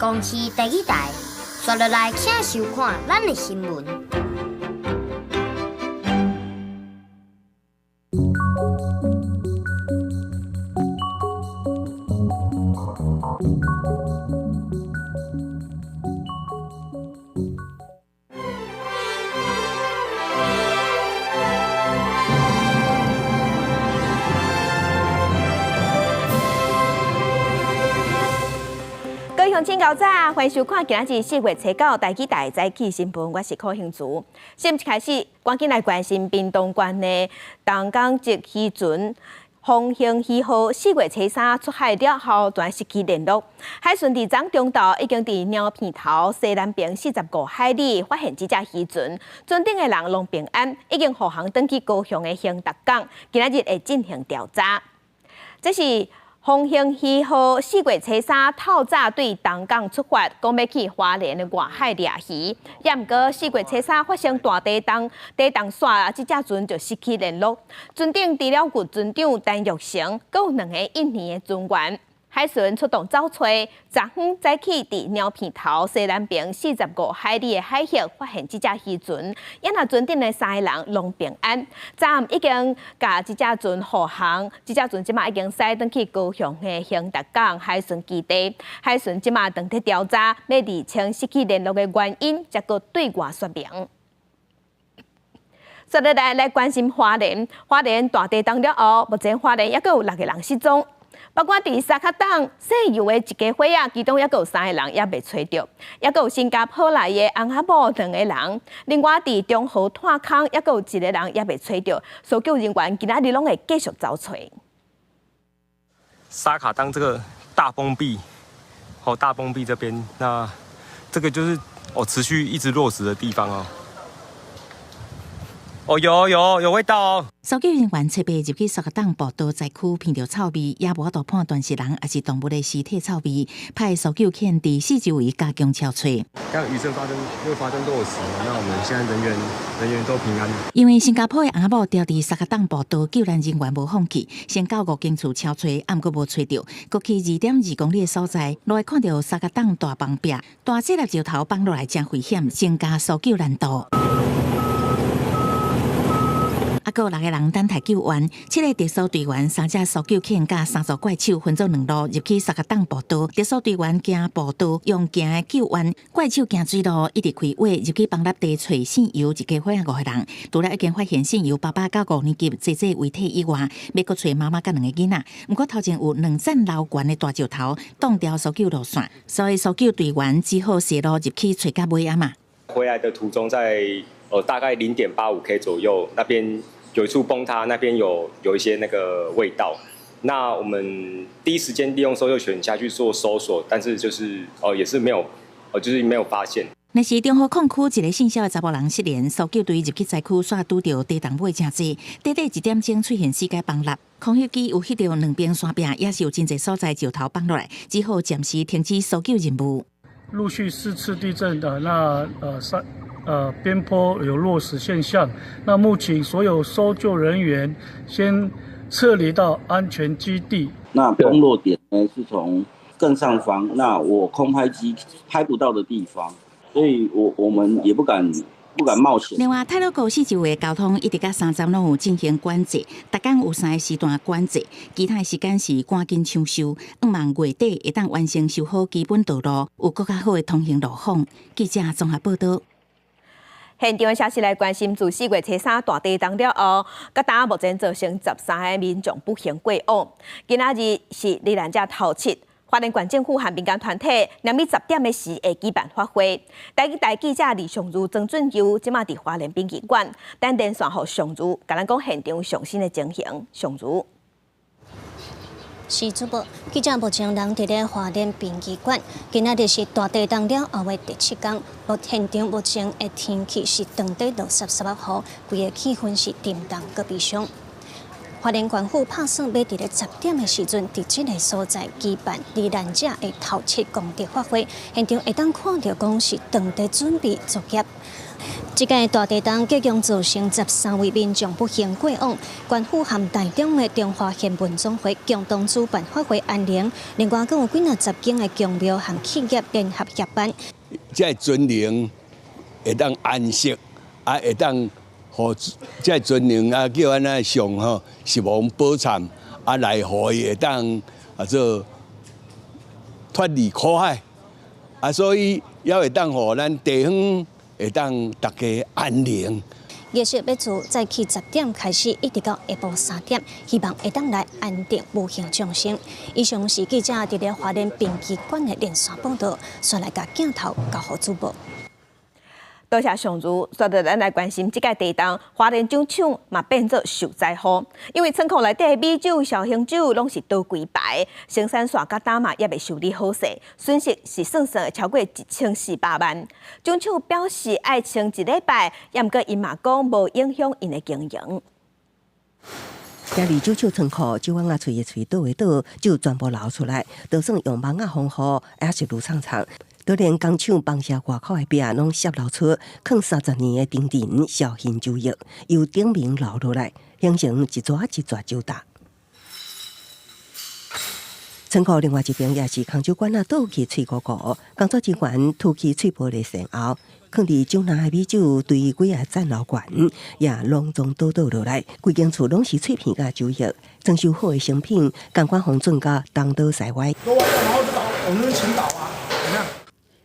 公司第一台，刷落来请收看咱的新闻。乡亲高早，欢迎收看今日4月初9台记台早起新闻，我是柯兴竹。新闻一开始，赶紧来关心屏东县的东港籍渔船风兴2号4月初3出海了后，断失去联络。海巡伫漳中岛已经伫鸟片头西南边45海里发现这只渔船，船顶的人拢平安，已经护航登去高雄的兴达港，今日会进行调查。这是风兴2号4月初3透早对东港出发，讲要去花莲的外海掠鱼。也毋过4月初3发生大地震，地动煞这只船就失去联络。船顶除了副船长陈玉成，阁有2个印尼的船员。海巡出动找找，昨昏早起伫鸟片头西南边45海里的海域发现这只渔船，也那船顶的3个人拢平安。昨暗已经甲这只船护航，这只船即马已经驶转去高雄的兴达港海巡基地。海巡即马当伫调查，要厘清失去联络的原因，才阁对外说明。接落来关心花莲大地震了后，目前花莲还阁有6个人失踪。包括伫沙卡岛西游的一家伙仔，其中还有3个人也被找到，还有新加坡来的翁仔某2个人。另外伫中和炭坑，还有1个人也被找到。搜救人员今仔日拢会继续找找。沙卡当这个大崩壁，大崩壁这边，那这个就是持续一直落石的地方哦。有味道哦。搜救人员特别入去沙卡党步道灾区，闻到臭味，也无法度判断是人还是动物的尸体臭味，派搜救犬伫四周围加强敲找。像余震又发生落石，那我们现在人员都平安。因为新加坡的翁仔某掉伫沙卡党步道，救援人员无放弃，先到5间厝敲找，暗阁无找到，过去2.2公里的所在，落来看到沙卡党大崩壁，大石头石头放落来真危险，增加搜救难度。还有6个人等待救援，7个特殊队员、3只搜救犬甲3组怪手分做2路入去沙卡党步道。特殊队员行步道用行的救援，怪手行水路一直开挖入去崩塌地找姓尤一家伙仔5个人。除了已经发现姓尤爸爸甲5年级姐姐遗体以外，要阁找妈妈甲2个囡仔。不过头前有2层楼悬的大石头挡掉搜救路线，所以搜救队员只好斜路入去找到尾啊嘛。回来的途中在大概0.85K 左右那边。有一处崩塌，那边有一些那个味道。那我们第一时间利用搜救犬下去做搜索，但是就是也是没有就是没有发现。那是中和矿区一个姓肖的查某人失联，搜救队入去灾区，煞拄到地动尾真济，短短1点钟出现4个崩塌。空袭机有翕到2边山壁，也是有真济所在石头崩落来，只好暂时停止搜救任务。陆续4次地震的边坡有落石现象，那目前所有搜救人员先撤离到安全基地。那崩落点呢是从更上方，那我空拍机拍不到的地方，所以我们也不敢冒险。另外，太鲁阁4周围的交通一直到3站拢有进行管制，每天有3个时段管制，其他时间是赶紧抢修，希望月底会当完成修好基本道路，有更加好的通行路况。记者综合报道。现场的消息来关心，自4月初3大地震了后，各单目前造成13个民众不幸过往。今仔日是罹难者头7，花莲县政府和民间团体两米10点的时会举办法会。台记者李尚如、曾俊佑即马伫花莲殡仪馆，等连线互尚如，甲咱讲现场上新的情形。尚如。是主播，记者目前人伫咧花莲殡仪馆，今仔日是大地震了后的第7天。现场目前的天气是长短落31雨，规个气氛是沉重搁悲伤。花莲县府拍算要伫咧10点的时阵，伫这个所在举办罹难者的头7公益法会，现场会当看到讲是当地准备作业。这届大地震结共造成13位民众不幸过往，县府和台中的中华宪文总会共同主办发挥安宁，另外更有几10间的公庙和企业联合协办。这尊灵会当安息，会当互这尊灵叫安那上吼是亡保忏，来互伊会当做脱离苦海，所以也会当互咱地方。会当大家安宁。夜市要自早起10点开始，一直到下晡3点，希望会当来安定无形众生。以上是记者伫咧花莲殡仪馆的连线报道，转来甲镜头交予主播。多谢上如，随着咱来关心这届地震，花莲酒厂嘛变作受灾户，因为仓库内底米酒、绍兴酒拢是倒规排，生产线甲打嘛也未受理好势，损失是算超过1400万。酒厂表示爱清1礼拜，也毋过因嘛讲无影响因的经营。家里酒厂仓库酒碗吹倒的倒，酒全部流出来，就算用网防护，也是如苍苍。就连工厂放射外口的壁拢泄漏出放30年的丁丁绍兴酒液，由顶面流落来，形成一撮一撮酒搭。仓库另外一边也是空酒馆倒去脆糊糊，工作人员吐去脆玻璃身后，放伫酒篮的米酒对几个站楼管也隆重倒落来，规间厝拢是脆片甲酒液，装修好的成品，感官风准甲东倒西歪。我们青岛啊，怎么样？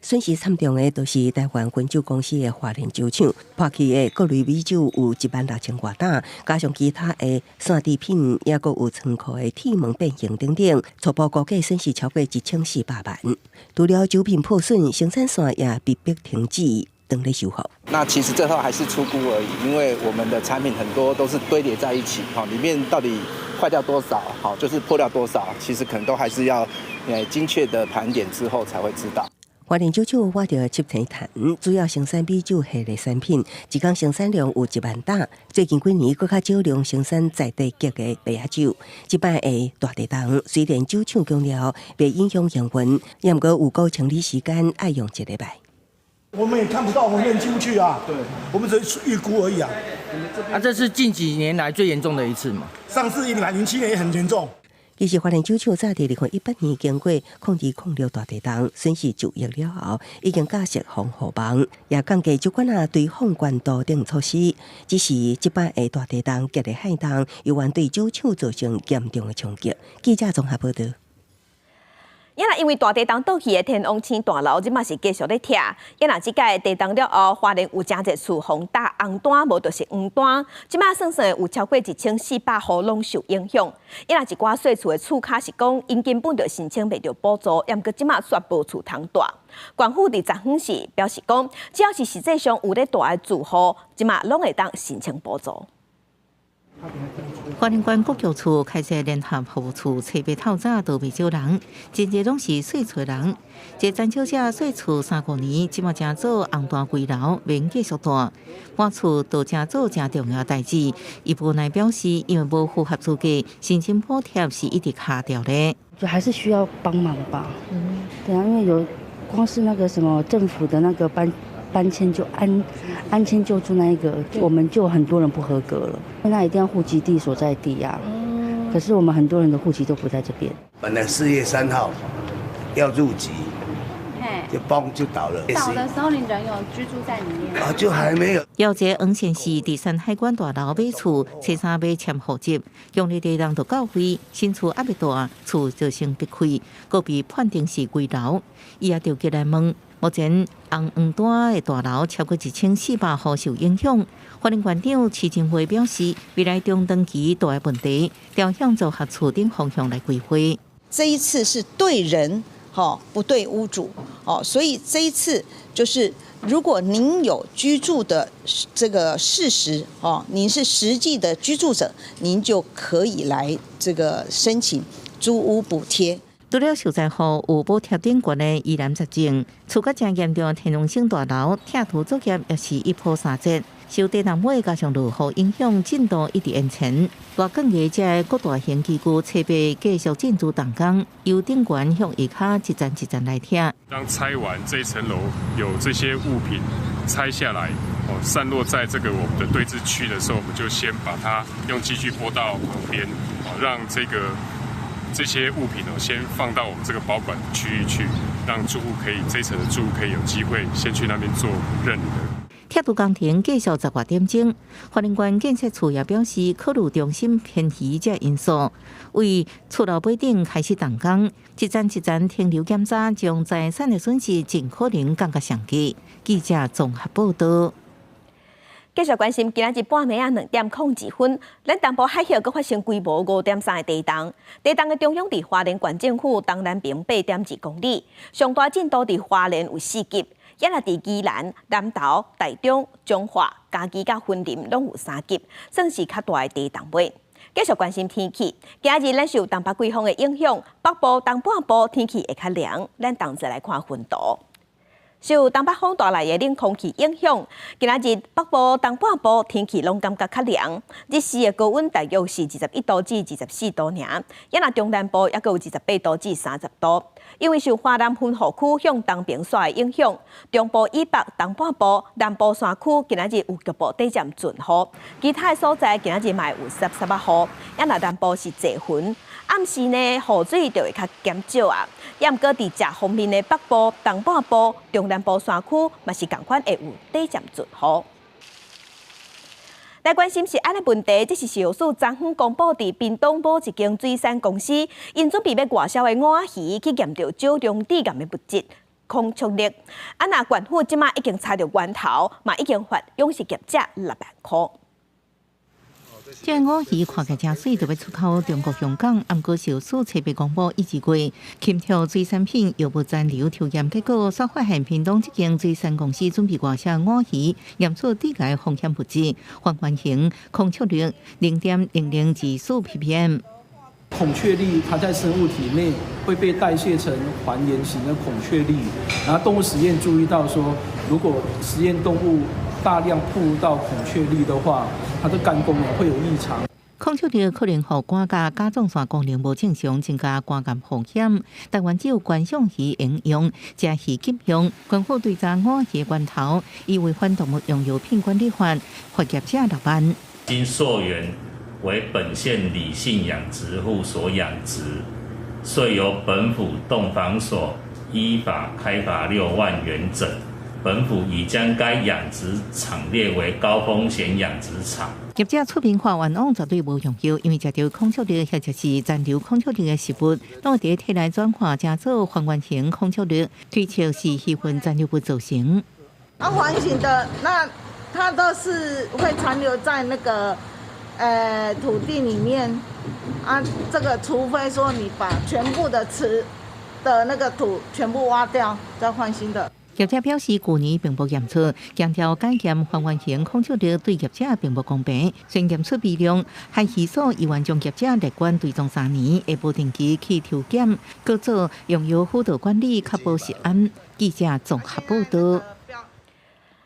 损失惨重的，就是台湾分酒公司的花莲酒厂，破去的各类米酒有16000多担，加上其他的散制品，也阁有仓库的铁门变形等等，初步估计损失超过1400万。除了酒品破损，生产线也被迫停止，等咧修复。那其实最后还是出估而已，因为我们的产品很多都是堆叠在一起，里面到底坏掉多少，就是破掉多少，其实可能都还是要精确的盘点之后才会知道。花莲酒厂挖着7层潭，主要生产米酒系列产品，一天生产量有1万担。最近几年，更较少量生产在地级的白亚酒。这摆的大地震，虽然酒厂强调未影响营运，也毋过有够清理时间爱用1礼拜。我们也看不到，我们也进不去啊。对，我们只是预估而已啊。这是近几年来最严重的一次嘛？上次107年也很严重。其实花莲酒厂早伫2018年经过控制控六大地震，损失10亿了后，已经架设防护网，也降低酒馆对放管道等措施。只是这摆的大地震激烈撼动，犹原对酒厂造成严重的冲击。记者综合报道。因为大地震倒去的天王星大楼，即嘛是继续咧拆。即届地震了后，花莲有真侪厝风打红单，无就是黄单。即嘛算有超过1400户拢受影响。一寡细厝的厝卡是讲，因根本就申请袂到补助，也毋过即嘛煞无厝通住。县府伫昨昏时表示讲，只要是实际上有咧住的住户，即嘛拢会当申请补助。花莲县国局处开设联合服务处，特别透早都未少人，真侪拢是细厝人。这残少者细厝3-5年，即马正做红单归楼，免继续住。搬厝都正做正重要代志。伊无奈表示，因为无符合资格，申请补贴是一直卡掉的。就还是需要帮忙吧。对啊，因为有光是那个什么政府的那个搬迁就安迁救助那一个，我们就很多人不合格了，那一定要户籍地所在地啊。可是我们很多人的户籍都不在这边。本来4月3号要入籍，就崩就倒了。倒的时候，你人有居住在里面啊，就还没有。要这黄县市第3海关大楼买厝，初三要签户籍，强烈地震就到位，新厝还未大，厝就先逼开，搁被判定是归楼。伊也调集来问。目前红黄单的大楼超过1400户受影响。花莲县长徐正辉表示，未来中长期大的问题，要向综合处顶方向来规划。这一次是对人，不对屋主，所以这一次就是，如果您有居住的这个事实，您是实际的居住者，您就可以来这个申请租屋补贴。除了受灾户有补贴顶悬的疑难杂症，厝甲正严重的天龙星大楼拆除作业也是一波三折。受地震尾加上落雨影响，进度一直延前。外港业者各大型机构设备继续进驻动工，由顶悬向下骹一站一站来拆。当拆完这一层楼有这些物品拆下来，散落在这个我们的对峙区的时候，我们就先把它用机具拨到旁边，让这些物品先放到我们这个保管区域去，让住户这一层的住户可以有机会先去那边做认领。铁路工程继续10外点钟，花莲县建设处也表示，考虑中心偏移这因素，为出路尾顶开始动工，一站一站停留检查，将财产的损失尽可能降到上低。记者综合报道。继续关心，今仔日半暝2点02分，咱东部海峡阁发生规模5.3的地动，地动的中央伫花莲县政府东南边8.2公里，上大震度伫花莲有4级。也若伫宜兰、南投、台中、彰化、嘉义甲云林拢有3级，算是较大的地动尾。继续关心天气，今日咱受东北季风的影响，北部东半部天气会较凉。咱同齐来看云图。受东北风带来的冷空气影响，今仔日北部东半部天气拢感觉较凉，日时的高温大约是21度至24度尔，也若中南部也阁有28度至30度。因为受华南分河区向东边线的影响，中部以北、东半部、南部山区今仔日有局部短暂阵雨，其他的所在今仔日嘛有10-18雨，也若南部是侪云。暗时呢，雨水就会较减少啊。也毋过伫这方面的北部、东半部、中南部山区嘛是同款会有短暂阵雨。来关心是安尼问题，这是食药署昨昏公布伫屏东某一间水产公司，因准备要外销的乌仔鱼去验到少量致癌的物质空促力。啊，那县府即马已经查到源头，嘛已经罚养殖业者6万块。这乌鱼看起来真水，就要出口中国香港。毋过食药署特别公布1月禽跳水产品药物残留抽验结果，所发现屏东这间水产公司准备外销乌鱼验出致癌风险物质环烷型空促率0.00指数 ppm。孔雀粒它在生物体内会被代谢成还原型的孔雀粒，然后动物实验注意到说，如果实验动物大量暴露到孔雀粒的话，它的肝功能会有异常。空促率可能让肝甲甲状腺功能无正常，增加肝癌风险。台湾只有观赏鱼应用，食鱼禁用。官府对查乌鱼源头，以违反动物用药品管理法，罚业者6万。经溯源为本县理性养殖户所养殖，遂由本府动防所依法开罚6万元整。本府已将该养殖场列为高风险养殖场。业者出面话冤枉绝对无用药，因为食到空促率或者是残留空促率的食物，都会体内转化加做还原型空促率，推测是细菌残留物造成。环形的那它都是会残留在那个土地里面啊，这个除非说你把全部的池的那个土全部挖掉，再换新的。业者表示，去年并无验出，强调改验还原型空促率对业者并无公平。虽验出微量，海事所依然将业者列管追踪3年，下无定期去抽检，各做用药辅导管理，确保食安。记者综合报道。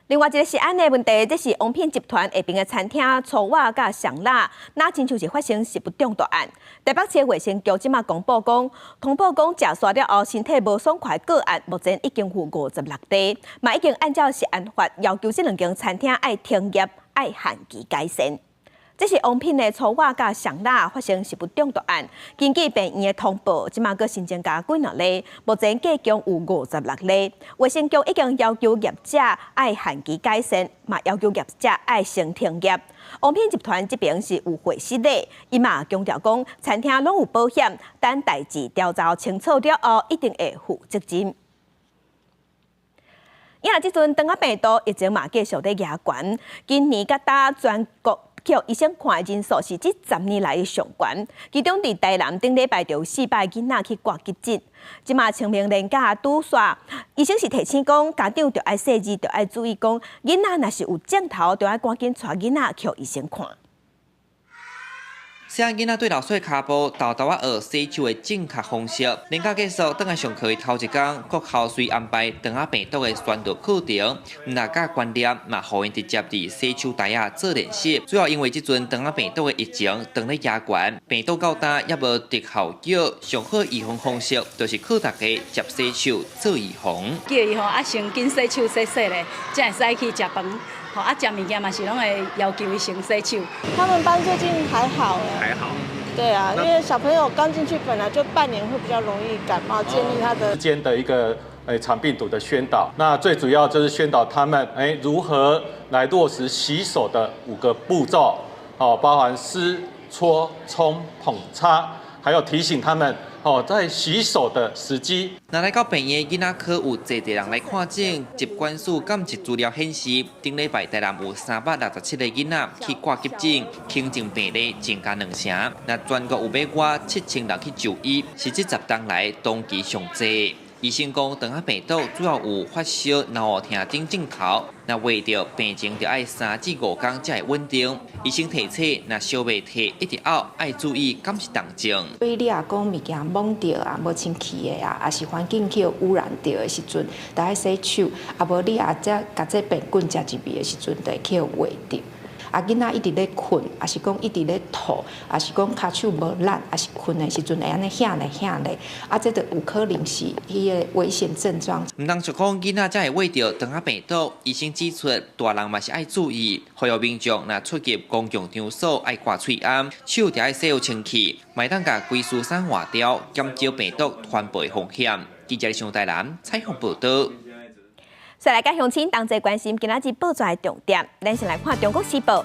另外一个食安的问题，这是王品集团下边的餐厅粗瓦甲上辣，那亲像是发生食物中毒案。台北市卫生局即马公布讲，食煞了后身体无爽快个案，目前已经有56例，嘛已经按照食安法要求这2间餐厅爱停业、爱限期改善。这是王品的粗瓦甲上辣发生食物中毒案，根据病院的通报，即马佫新增加几2例，目前计共有56例。卫生局已经要求业者爱限期改善，嘛要求业者爱先停业。王品集团这边是有会失礼，伊嘛强调讲，餐厅拢有保险，等代志调查清楚了后，一定会负责任。因为即阵长仔病毒疫情嘛继续在压悬，今年甲打全国去医生看的人数是这10年来的上悬，其中伫台南顶礼拜就有400个囡仔去挂急诊。即马清明连假拄煞，医生是提醒讲，家长着爱细致，着爱注意讲，囡仔若是有症头，着爱赶紧带囡仔去医生看。细汉囡仔对老师的骹步豆豆学洗手的正确方式。年假结束，倒来上课的头一天，国校虽安排肠仔病毒的宣导课程，那甲观念嘛，互因直接伫洗手台啊做练习。主要因为即阵肠仔病毒的疫情当咧压悬，病毒到单也无得效药，上好预防方式就是靠大家接洗手做预防。叫伊啊先紧洗手洗咧，才会使去食饭。食物件嘛是拢会要求伊先洗手。他们班最近还好还好。对啊，因为小朋友刚进去本来就半年会比较容易感冒，建立他的之间的一个肠病毒的宣导。那最主要就是宣导他们如何来落实洗手的5个步骤，包含湿、搓、冲、捧、擦，还有提醒他们。在洗手的时机。那来到病院，囡仔科有坐侪人来看诊。疾管署检测资料显示，顶礼拜台南有367个囡仔去挂急诊，轻症病例增加2成。那全国有要我7000人去就医，是这10天来当期上济。医生讲，肠仔病毒主要有发烧、脑疼等症头，那为着病情就要3至5天才会稳定。医生提醒，那烧袂退一直后，要注意敢是重症。所以你也讲物件懵着啊，无清气的啊，也是环境去污染着的时阵，就要洗手。啊，无你也才甲这病菌食入味的时阵，就会去坏着。啊，囡仔一直咧困，还是讲一直咧吐，还是讲骹手无力，还是困的时阵会安尼响咧响咧，啊，这就有可能是伊个危险症状。唔当就讲囡仔才会为着肠仔病毒，医生指出，大人嘛是爱注意，呼吁民众若出入公共场所爱挂喙安，手就要洗好清气，卖当甲规梳衫换掉，减少病毒传播风险。记者上台南采访报道。再来甲乡亲同齐关心今仔日报纸的重点，咱先来看《中国时报》。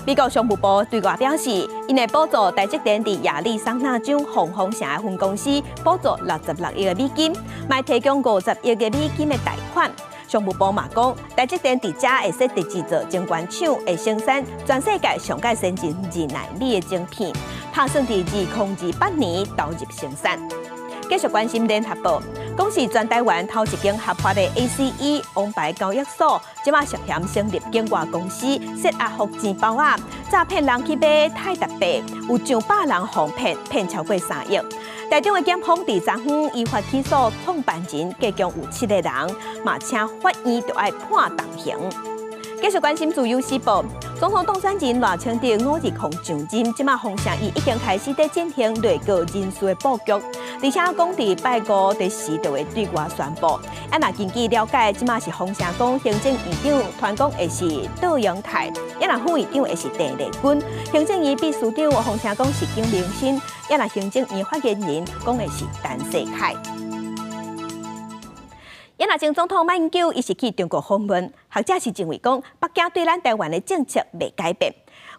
美国商务部对外表示，因会补助台积电伫亚利桑那州凤凰城的分公司补助66亿美金，卖提供50亿美金的贷款。商务部嘛讲，台积电伫遮会设立制造晶圆厂，会生产全世界上界先进2奈米的晶片，打算伫2028年投入生产。继续关心联合报，讲是全台湾头一间合法的 ACE 王牌交易所，即马涉嫌成立境外公司，设压福钱包啊，诈骗人去买泰达币，有上百人被骗，骗超过3亿。台中的检方伫昨昏依法起诉创办人，计共有7个人，嘛请法院就要判重刑。继续关心自由时报，总统当选人赖清德5日空上任，即马洪城已经开始在进行内阁人事的布局，而且讲伫拜5第4就会对外宣布。啊，若根据了解，即马是洪城讲行政院长团讲会是杜永泰，啊，若副院长会是郑丽君，行政院秘书长洪城讲是景明新，啊，若行政院发言人讲的是陈世凯。也若前总统马英九伊是去中国访问，学者是认为讲北京对咱台湾的政策未改变。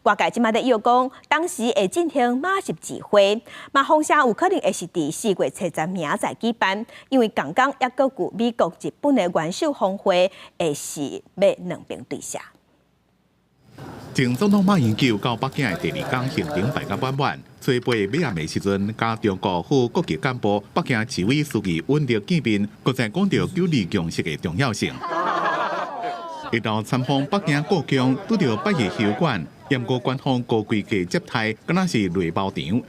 外界即马在又讲，当时会进行马习集会，嘛风声有可能会是伫4月7日明仔载举办，因为刚刚也搁有美国、日本的元首峰会，会是要两边对下。前总统马英九到北京的第2天行程排甲满满，吹杯尾暗的时阵，甲中国副国级干部、北京市委书记温热见面，搁再讲到9二共识的重要性。一到参访北京故宫，拄到8日休馆，严过官方高规格接待，敢若是内包场。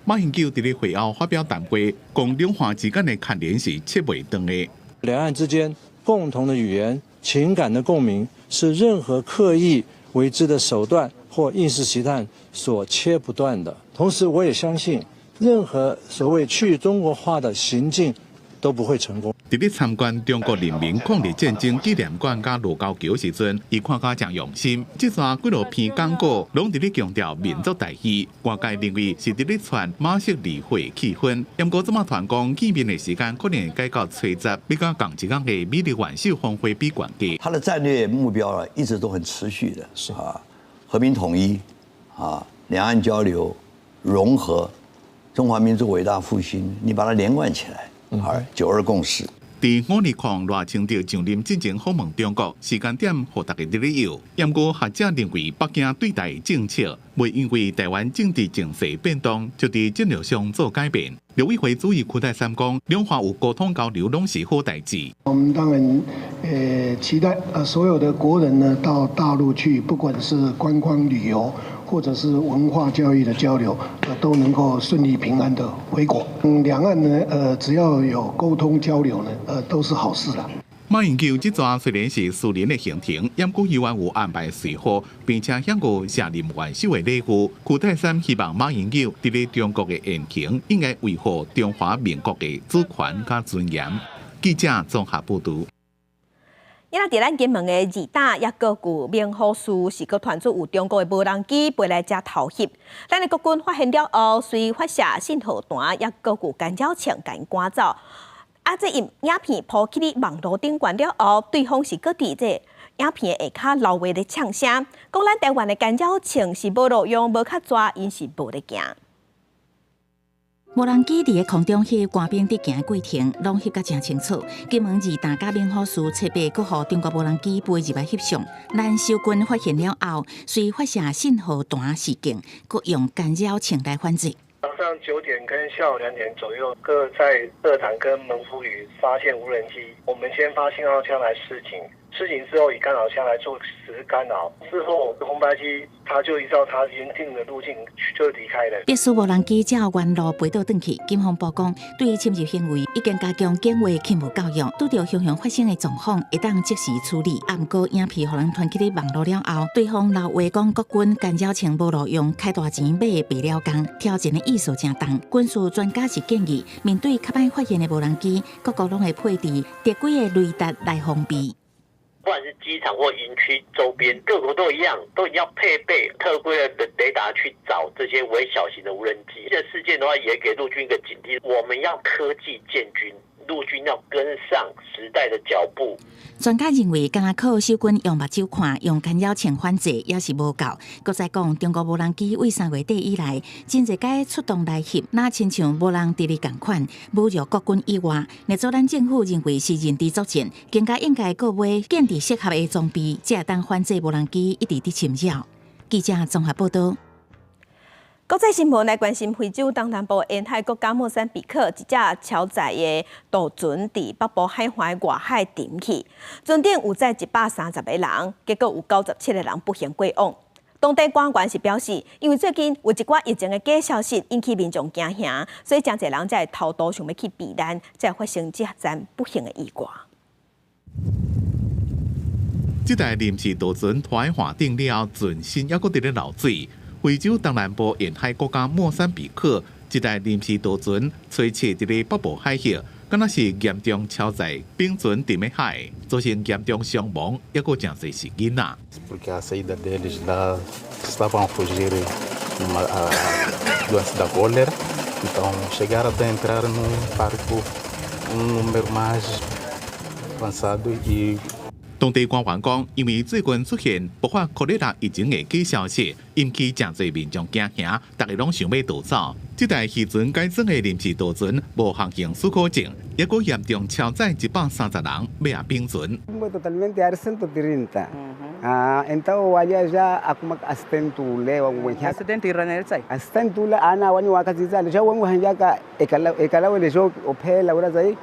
马英九伫咧会后发表谈话，讲两岸之间的牵连是切袂断的。两岸之间共同的语言、情感的共鸣，是任何刻意为之的手段或应试习探所切不断的。同时，我也相信，任何所谓去中国化的行径都不会成功。伫咧参观中国人民抗日战争纪念馆甲罗沟桥时阵，伊看甲真用心。这段几落篇广告拢伫咧强调民族大义，外界认为是伫咧传马式理会气氛。不过，这马团讲见面的时间可能改到初10，比较共一天的美丽元首峰会比关键。他的战略目标啊，一直都很持续的，是啊，和平统一啊，两岸交流融合，中华民族伟大复兴，你把它连贯起来。9·2共识。伫5日抗赖清德上任进前访问中国，时间点互大家伫咧游。不过学者认为，北京对台政策未因为台湾政治情势变动，就伫战略上做改变。刘委会主席柯泰三讲，两岸有沟通交流拢是好代志。我们当然期待所有的国人呢到大陆去，不管是观光旅游或者是文化教育的交流，都能够顺利平安的回国。两岸呢，只要有沟通交流呢，都是好事啦。马英九这桩虽然是私人的行程，但国希望有安排随和，并且享有下任元首的礼遇。古泰山希望马英九伫咧中国的言行应该维护中华民国的主权甲尊严。记者综合报道。因在咱金门的二大也个有明好事，是个传出有中国的无人机飞来遮偷袭。咱的国军发现了后，随发射信号弹，也个有干扰枪甲因赶走。这影片抛起伫网络顶悬了后，对方是搁伫这影片的下骹留话咧呛声，讲咱台湾的干扰枪是无路用，无较抓，因是无咧行。无人机伫个空中翕官兵伫行的过程，拢翕甲真清楚。金门二大甲明好事设备，搁互中国无人机飞入来翕相。咱守军发现了后，随发射信号弹事件，搁用干扰枪来反制。早上9点跟下午2点左右，各在热潭跟门福屿发现无人机。我们先发信号枪来示警，示警之后以干扰枪来做实施干扰。事后红白机它就依照它原定的路径就离开了。必须无人机照原路飞倒转去。警方报告，对侵入行为已经加强警卫勤务教育，拄到雄雄发生的状况，会当即时处理。啊，毋过影片互人传起咧网络了后，对方留话讲国军干扰枪无路用，开大钱买白了工，挑战的意思真重。军事专家是建议，面对较歹发现的无人机，各国拢会配置特规的雷达来防备。不管是机场或营区周边，各国都一样，都一定要配备特规的雷达去找这些微小型的无人机。这事件的话，也给陆军一个警惕：我们要科技建军，陆军要跟上时代的脚步。专家认为，敢若靠守军用目睭看，用干扰枪反制，也是无够。搁再讲，中国无人机为3月底以来，真侪该出动来翕，那亲像无人伫咧共款，侮辱国军以外，立足咱政府认为是认知作战，更加应该购买建立适合的装备，才会当反制无人机一直伫侵扰。记者综合报道。国际新闻来关心非洲东南部沿海国家莫桑比克一只超载的渡船伫北部海环外海沉去，船顶有载130个人，结果有97个人不幸过往。当地官员是表示，因为最近有一寡疫情的假消息引起民众惊吓，所以真侪人才会偷渡想要去避难，才会发生这桩不幸的意外。这台临时渡船拖喺岸顶了，船身还阁伫咧漏水。非洲东南部沿海国家莫桑比克一台临时渡船吹切伫咧北部海域，敢若是严重超载，并船沉喺海，造成严重伤亡，还阁真侪是囡仔。Porque a saída deles lá estavam a fugir do da cólera, então chegaram até entrar num barco número mais avançado e。当地官员讲，因为最近出现爆发科雷拉疫情的假消息，引起真侪民众惊吓，大家拢想要逃走。这台渔船改装的临时渡船无航行许可证，也阁严重超载130人，要下冰船。Totalmente era 130. Então olha já assistente le wangu assistente irane sai assistente le ana wani wakati zale ja wangu hanjaka ekala wele jo opela ura zai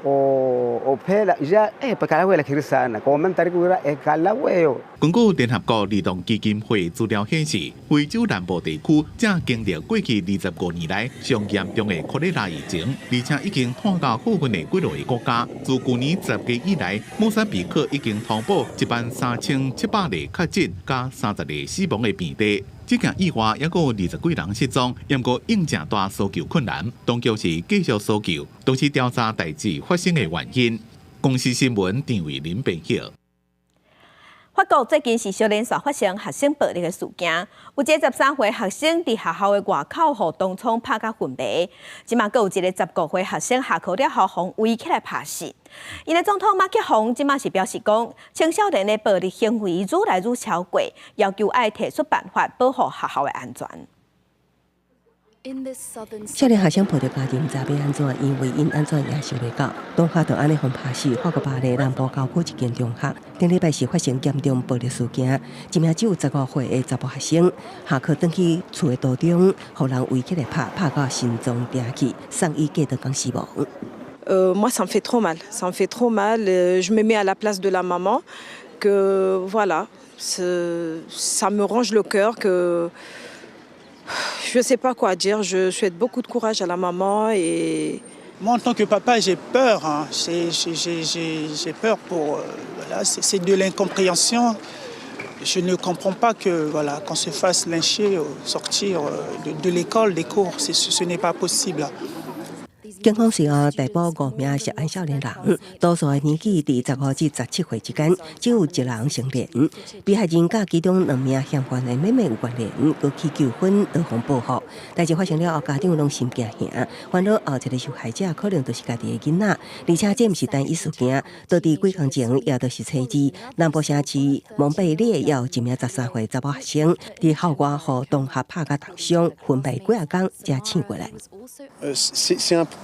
opela ja pakala wele kiri sana komentari ura ekala weyo。根据联合国儿童基金会资料显示，非洲南部地区正经历过去25年来上严重的科雷拉疫情，而且已经传到附近的几落个国家。自去年10月以来，莫桑比克已经通报13700例确诊，加30例死亡的病例。这件意外也有20几人失踪，不过应正大搜救困难。当局是继续搜救，同时调查代志发生的原因。公司新闻郑伟林编辑。法国最近是小连续发生学生暴力的事件，有一个13岁学生伫学校的外口互当冲拍甲昏迷，即马阁有一个19岁学生下课了后互围起来拍死。因的总统马克宏即马是表示讲，青少年的暴力行为愈来愈超过，要求爱提出办法保护学校的安全。少年学生抱着家庭，毋知要安怎，因为因安怎也想袂到，当下就安尼互拍死。法国巴黎南部郊区一间中学，顶礼拜是发生严重暴力事件，一名只有15岁的查甫学生下课转去厝的途中，互人围起来拍到心脏停去，送医隔2天死亡。Moi, ça me fait trop mal. Ça me fait trop mal. Je me mets à la place de la maman. que voilà, ça me ronge le cœur que je ne sais pas quoi dire. Je souhaite beaucoup de courage à la maman et moi, en tant que papa, j'ai peur. Hein. J'ai peur pour voilà, c'est de l'incompréhension. Je ne comprends pas que voilà qu'on se fasse lyncher au sortir de l'école, des cours. Ce n'est pas possible. 警方是逮捕5名涉案少年人，多数的年纪在15至17岁之间，只有1人成年。被害人甲其中2名嫌犯的妹妹有关联，佮去求婚对方报复。代志发生了后，家长拢心惊吓，烦恼后一个受害者可能就是家己的囡仔，而且这毋是单一事件，倒伫几天前也就是初二，南部城市蒙贝列也有1名13岁查某学生伫校外互同学拍甲重伤，昏迷几啊天才醒过来。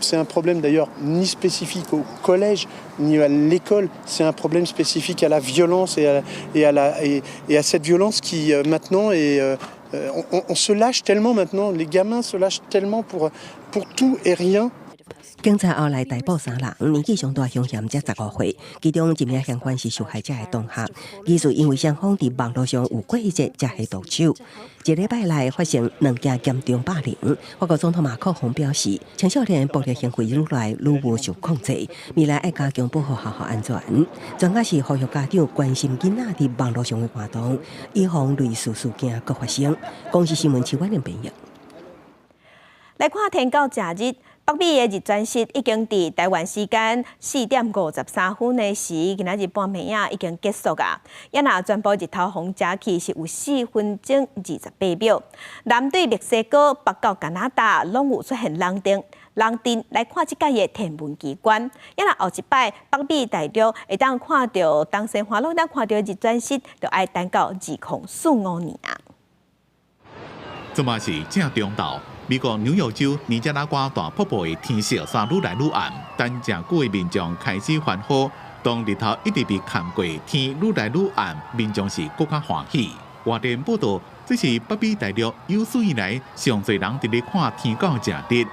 C'est un problème d'ailleurs ni spécifique au collège ni à l'école, c'est un problème spécifique à la violence et à cette violence qui maintenant est... on se lâche tellement maintenant, les gamins se lâchent tellement pour tout et rien. 警察后来逮捕3人，年纪上大凶嫌才15岁，其中1名嫌犯是受害者的同学。疑似因为双方伫网络上有过节，才下毒手。1礼拜内发生2件严重霸凌。法国总统马克龙表示，青少年暴力行为愈来愈无受控制，未来要加强保护学校安全。专家是呼吁家长关心囡仔伫网络上的活动，以防类似事件搁发生。公视新闻邱婉玲编译。来看天狗假日。北美的日全食已经伫台湾时间4点53分的时，今仔日半暝啊已经结束啊。也若全部日头风加起是有4分钟28秒。南对墨西哥、北到加拿大，拢有出现人阵来看即届的天文奇观。也若后一摆北美大陆会当看到东西花路，当看到日全食，就爱等到2045年啊。这嘛是正中道。美国纽约州尼加拉瓜大瀑布的天色煞愈来愈暗，但正久的民众开始欢呼。当日头一直被看过，天愈来愈暗，民众是更加欢喜。外电报道，这是北美大陆有史以来上侪人伫咧看天狗正日，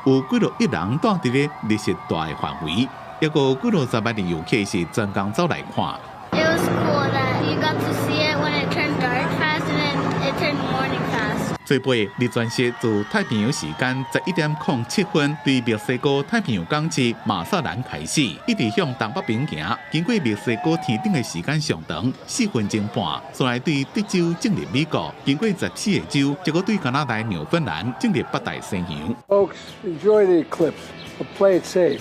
有几多亿人住伫咧日食大的范围，也有几多10万的游客是专工走来看。It was cool that you got to see it when it turned dark fast and then it turned morning fast. 最尾，日全食自太平洋时间11点07分，对墨西哥太平洋港市马萨兰开始，一直向东北边行。经过墨西哥天顶的时间上长4分钟半，所来对德州进入美国，经过14个州，结果对加拿大纽芬兰进入北大西洋。Folks, enjoy the eclipse, but play it safe.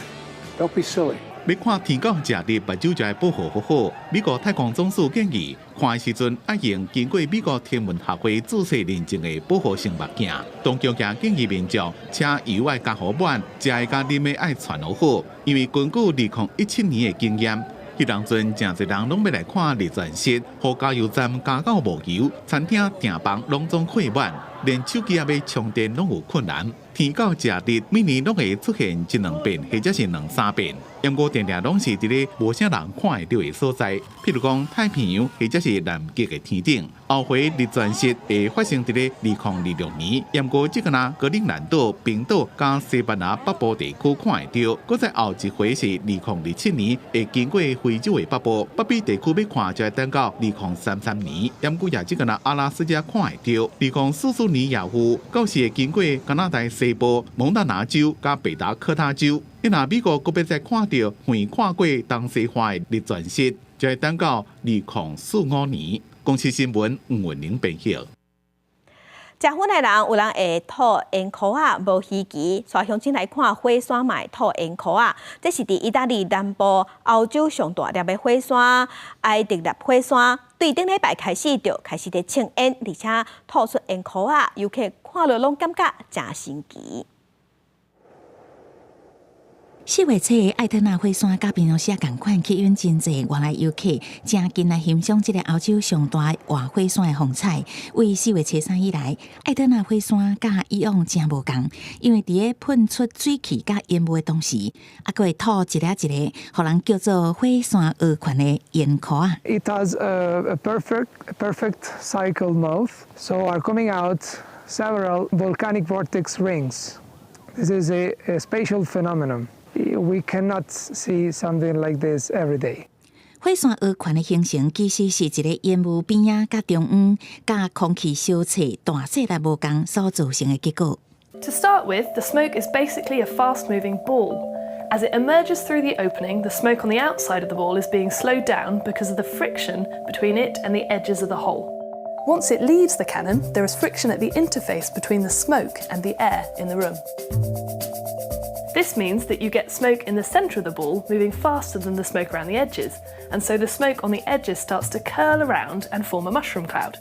Don't be silly. 要看天狗假日，目睭就要保护好好。美国太空总署建议，看的时阵要用经过美国天文学会注册认证的保护性目镜。当局也建议民众，且油要加好满，食的甲啉的要传好好，因为根据2017年的经验。迄当阵真侪人拢要来看日全食，互加油站加到无油，餐厅订房拢总客满，连手机也要充电拢有困难。天狗假日每年拢会出现1-2遍，或者是2-3遍。不过定定拢是伫咧无啥人看会到的所在，譬如讲太平洋或者是南极的天顶。后回日全食会发生伫咧2026年，不过即个呢，格陵兰岛、冰岛加西班牙北部地区看会到。搁在后一回是2027年，会经过非洲的北部，北美地区要看就要等到2033年。不过也即个呢，阿拉斯加看会到，2044年也有，到时会经过加拿大西部蒙大拿州加北达科他州。若美国搁要再看到未看过东西方的日全食，就要等到2045年。公视新闻吴文玲编译。食薰的人有人会吐烟壳啊，无稀奇。带乡亲来看火山嘛，吐烟壳啊。这是伫意大利南部欧洲上大粒的火山埃迪纳火山，对顶礼拜开始就开始伫庆烟，而且吐出烟壳啊，游客看了拢感觉真神奇。4月初的艾特纳火山甲平常时同款，吸引真侪外来游客正近来欣赏这个欧洲上大活火山的风采。为4月初3以来，艾特纳火山甲以往真无共，因为伫咧喷出水汽甲烟雾的同时，还会吐一个一个，互人叫做火山鹅群的烟壳啊。It has a perfect cycle mouth, so are coming out several volcanic vortex rings. This is a spatial phenomenon. We cannot see something like this every day. 火山鹅群的形成其实是一个烟雾边仔甲中央甲空气相扯大细力无共所造成的结果。To start with, the smoke is basically a fast-moving ball. As it emerges through the opening, the smoke on the outside of the ball is being slowed down because of the friction between it and the edges of the hole. Once it leaves the cannon, there is friction at the interface between the smoke and the air in the room. This means that you get smoke in the centre of the ball moving faster than the smoke around the edges, and so the smoke on the edges starts to curl around and form a mushroom cloud.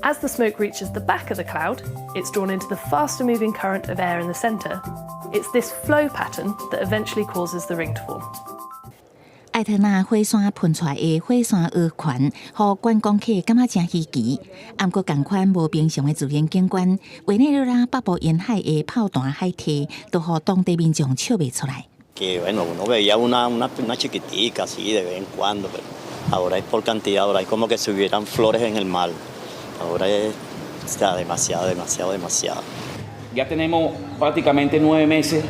As the smoke reaches the back of the cloud, it's drawn into the faster moving current of air in the centre. It's this flow pattern that eventually causes the ring to form. 艾特纳火山喷出来的火山鹅群，互观光客感觉真稀奇。不过，同款无平常的自然景观，委内瑞拉北部沿海的炮弹海堤，都互当地民众笑袂出来。Que bueno, uno veía una chiquitica así de vez en cuando, pero ahora es por cantidad, ahora es como que si hubieran flores en el mar. Ahora está demasiado. Ya tenemos prácticamente 9 meses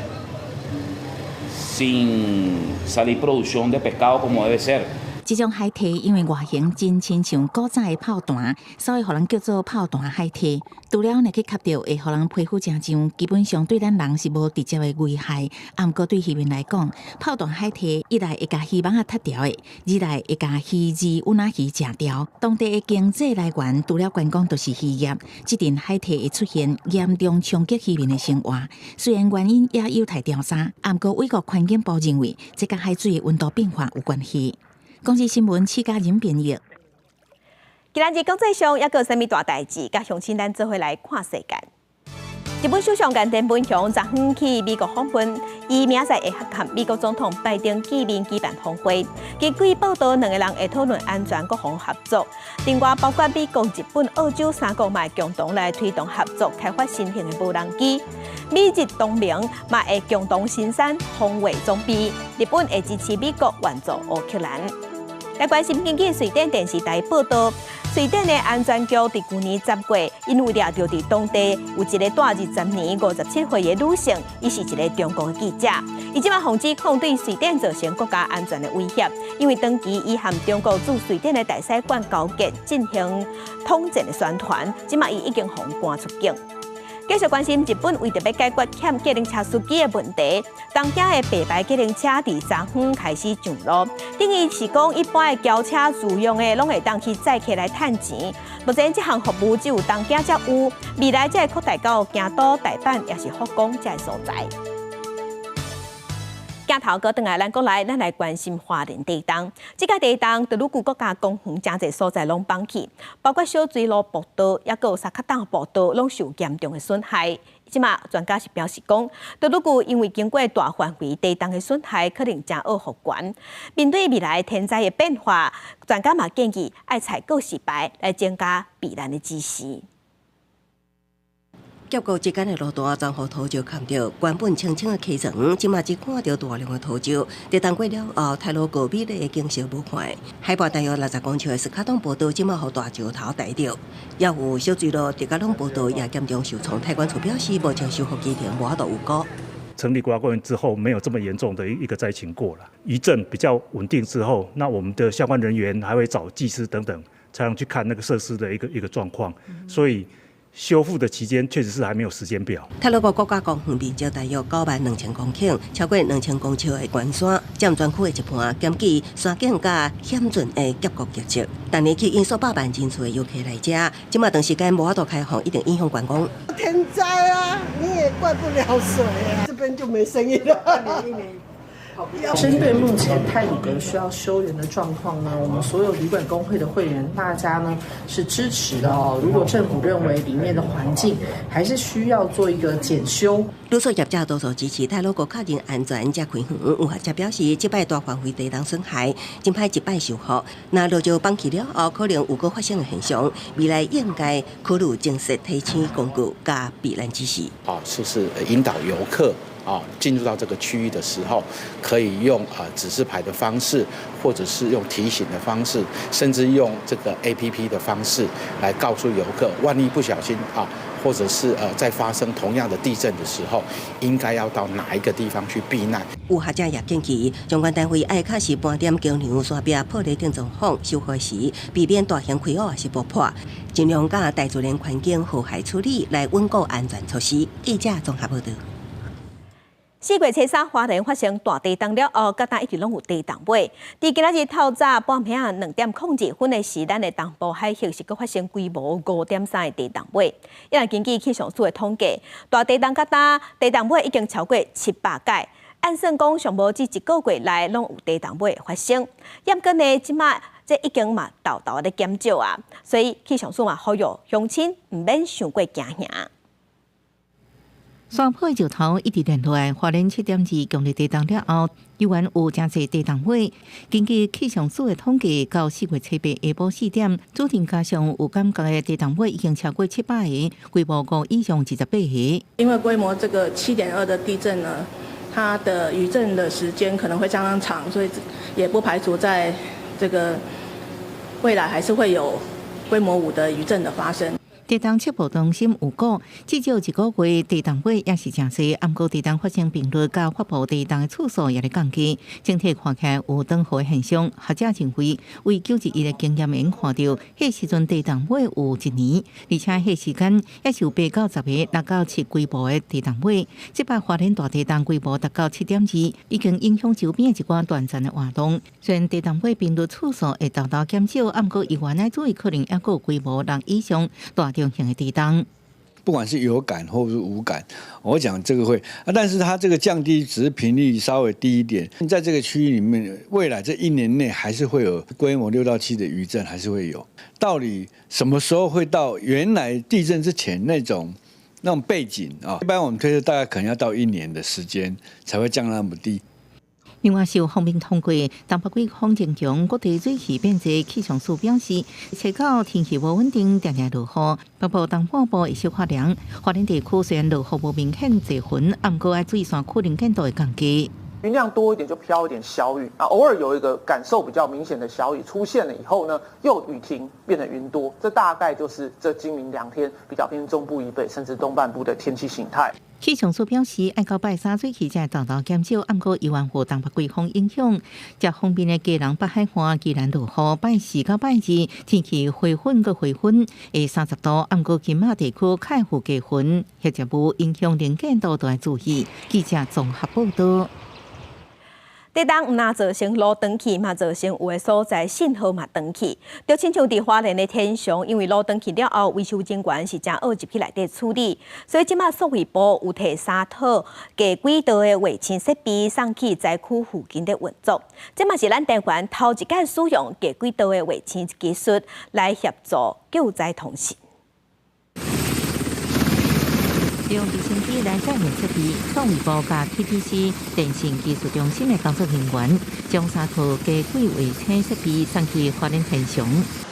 sin salir producción de pescado como debe ser. 这种海堤因为外形真亲像古早的炮弹，所以互人叫做炮弹海堤。除了若去吸到会互人皮肤真痒，基本上对咱人是无直接的危害。不过对渔民来讲，炮弹海堤一来会甲鱼网踢掉的，二来会甲鱼儿、乌拉鱼食掉。当地的经济来源除了观光，就是渔业。这阵海堤会出现严重冲击渔民的生活。虽然原因也有待调查，不过美国环境部认为，这甲海水的温度变化有关系。公司新闻七家人编译。今日国际上还有啥物大代志？甲乡亲咱做伙来看世界。日本首相菅田文雄昨昏去美国访问，伊明仔会合美国总统拜登见面举办峰会。根据报道，两个人会讨论安全国防合作，另外包括美国、日本、澳洲3国嘛共同来推动合作，开发新型的无人机。美日同盟嘛会共同生产防卫装备。日本会支持美国援助乌克兰。来关心根据瑞典电视台报道，瑞典的安全局伫去年10月，因为抓到伫当地有一个大20年57岁的女性，伊是一个中国的记者。伊即马防指控对瑞典造成国家安全的威胁，因为长期伊和中国驻瑞典的大使馆交结进行统战的宣传，即马伊已经被赶出境。继续关心日本为着要解决欠计程车司机的问题，东京的白牌计程车伫昨昏开始上路。等于是讲，一般的轿车自用的，拢会当去载客来赚钱。目前这项服务只有东京才有，未来才会扩大到京都、大阪，也是福冈这所在。镜头过转来，咱国内，咱来关心花莲地动。这个地动，在陆股国家公园真侪所在拢放弃，包括小水路步道，也有沙卡档步道，拢受严重的损害。即马专家是表示讲，在陆股因为经过大范围地动的损害，可能真恶复原。面对未来天灾的变化，专家嘛建议爱采告示牌来增加避难的知识。结果之间的路段，将互土石砍到，原本清清的溪床，即马只看到大量的土石。地动过了后，太鲁阁美丽的景色无看。海拔大约60公尺的斯卡通步道，即马互大石头带着。也有小水路、迪卡龙步道也严重受创。太管处表示，目前修复工程无法度有果。成立国家公园之后，没有这么严重的一个灾情过了。余震比较稳定之后，那我们的相关人员还会找技师等等，才能去看那个设施的一个状况。所以。修复的期间确实是还没有时间表。太鲁阁国家公园面积大约92000公顷，超过2000公尺的悬山，占专区的一半，兼具山景甲险峻的峡谷景色。但年去因数百万人次的游客来遮，即马长时间无法度开放，一定影响观光。天灾啊，你也怪不了水啊，这边就没生意了。针对目前太鲁阁需要修园的状况呢，我们所有旅馆工会的会员，大家呢是支持的哦。如果政府认为里面的环境还是需要做一个检修，旅宿业者多数支持太鲁阁确认安全才开园。有学者表示，这摆大范围地动损害，真歹一摆修复。那路就放弃了后，可能有个发生的现象，未来应该考虑正式提醒工具加避难指示。就是引导游客。进入到这个区域的时候，可以用指示牌的方式，或者是用提醒的方式，甚至用这个 APP 的方式来告诉游客，万一不小心或者是在发生同样的地震的时候，应该要到哪一个地方去避难。有学者也建议，相关单位爱较是搬点桥梁、山壁破裂等状况修复时，避免大型开挖是爆破，尽量甲大自然环境和谐处理来稳固安全措施。记者综合报道。4月初3，花莲发生大地震了后，各单一直拢有地动尾。伫今仔日透早半暝啊2点02分的时，咱的东部海域是阁发生规模5.3的地动尾。因为根据气象署的统计，大地震各单地动尾已经超过700届。按算讲，上无至1个月内拢有地动尾发生。验过呢，即马这已经嘛豆豆咧减少啊，所以气象署嘛呼吁乡亲唔免伤过惊吓。山坡石头一直连落来，花莲7.2强烈地震了后，依然有真侪地动尾。根据气象署的统计，到4月初8下晡4点，主庭加上有感觉的地动尾已经超过700个，规模5以上28个。因为规模这个7.2的地震呢，它的余震的时间可能会相当长，所以也不排除在这个未来还是会有规模5的余震的发生。地震测报中心有讲，至少1个月地动尾也是真侪，暗过地震发生频率甲发布地震的次数也咧降低，整体看起来有转好的现象。学者认为911的经验已经看到，迄时阵地震尾有1年，而且迄时间也是有8到10个6到7规模的地动尾。这摆花莲大地震规模达到7.2，已经影响周边一寡短暂的活动。虽然地动尾频率次数会大大减少，暗过依然要注意，可能还有规模6以上大中型的地震。不管是有感或是无感，我讲这个会但是它这个降低只是频率稍微低一点，在这个区域里面，未来这1年内还是会有规模6到7的余震，还是会有。到底什么时候会到原来地震之前那种背景啊？一般我们推测大概可能要到1年的时间才会降那么低。另外，受方面通过，东北季风正强，各地水气变质。气象署表示，初到天气无稳定，常常落雨，北部东半部会小可凉。花莲地区虽然落雨无明显积云，但过爱水线可能见度会降低。云量多一点就飘一点小雨，偶尔有一个感受比较明显的小雨出现了以后呢，又雨停变得云多，这大概就是这今明2天比较偏中部以北甚至东半部的天气形态。气象署表示，爱到拜三水气才大大减少，暗过依然受东北季风影响。这方面的基隆北海岸既然落雨，拜4到拜2天气回温个回温，会30度，暗过金马地区开户低温，或者无影响能见度都要注意。记者综合报道。地震唔但造成路断去，嘛造成有的所在信号嘛断去。就亲像伫花莲的天祥，因为路断去了后，维修人员是正学入去内底处理，所以即马数位部有摕3套架轨道的卫星设备送去灾区附近的运作。即马是咱台湾头一届使用架轨道的卫星技术来协助救灾通信。利用直升机来载运设备，数位部甲 TTC 电信技术中心的工作人员将3套架轨卫星设备送去花莲天祥。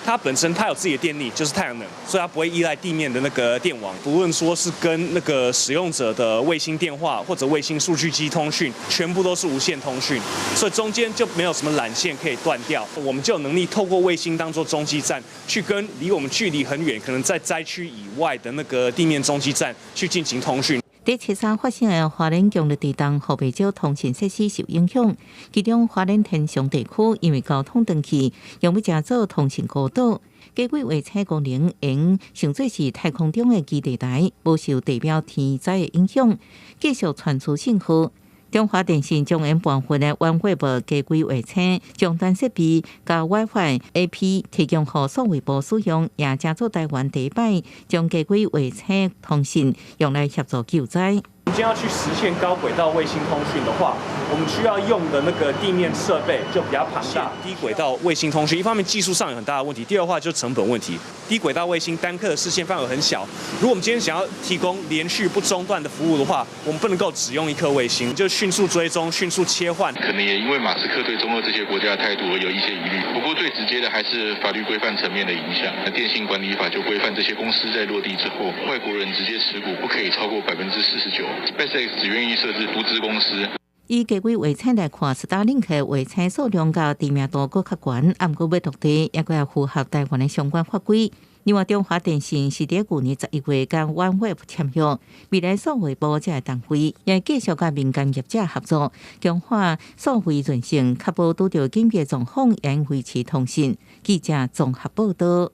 它本身有自己的电力，就是太阳能，所以它不会依赖地面的那个电网。不论说是跟那个使用者的卫星电话或者卫星数据机通讯，全部都是无线通讯，所以中间就没有什么缆线可以断掉。我们就有能力透过卫星当作中继站，去跟离我们距离很远，可能在灾区以外的那个地面中继站去进行通讯。在初三发生的花莲强烈地震，后不少通讯设施受影响。其中花莲天祥地区因为交通断去，用要加做通讯高度。架轨卫星功能用上做是太空中的基地台，无受地表天灾的影响，继续传输信号。中华电信将因搬运的OneWeb架轨卫星终端设备甲 Wi-Fi、AP 提供给数位部使用，也加做台湾第一摆将架轨卫星通讯用来协助救灾。我们今天要去实现高轨道卫星通讯的话，我们需要用的那个地面设备就比较庞大。低轨道卫星通讯，一方面技术上有很大的问题，第二话就是成本问题。低轨道卫星单颗的视线范围很小，如果我们今天想要提供连续不中断的服务的话，我们不能够只用1颗卫星，就迅速追踪、迅速切换。可能也因为马斯克对中俄这些国家的态度而有一些疑虑。不过最直接的还是法律规范层面的影响。电信管理法就规范这些公司在落地之后，外国人直接持股不可以超过49%。SpaceX 只愿意设置独资公司。以架轨卫星来看，Starlink 的卫星数量较知名度搁较悬，不过要落地也要符合台湾的相关法规。另外，中华电信是伫去年11月甲 OneWeb 签约，未来数位部这个单位也继续甲民间业者合作，强化数位韧性，确保拄到紧急状况也维持通讯。记者综合报道。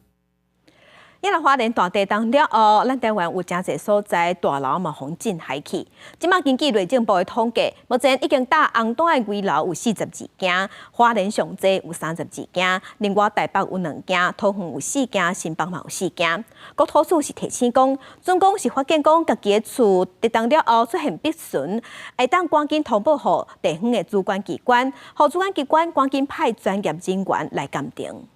因为花莲大地震了后，咱台湾有真侪所在大楼嘛风震海起。即马根据内政部的统计，目前已经搭红单的危楼有42间，花莲上济有32间，另外台北有2间，桃园有4间，新北嘛有4间。国土署是提醒讲，总共是发现讲家己的厝地震了后出现壁损，会当赶紧通报互地方的主管机关，互主管机关赶紧派专业人员来鉴定。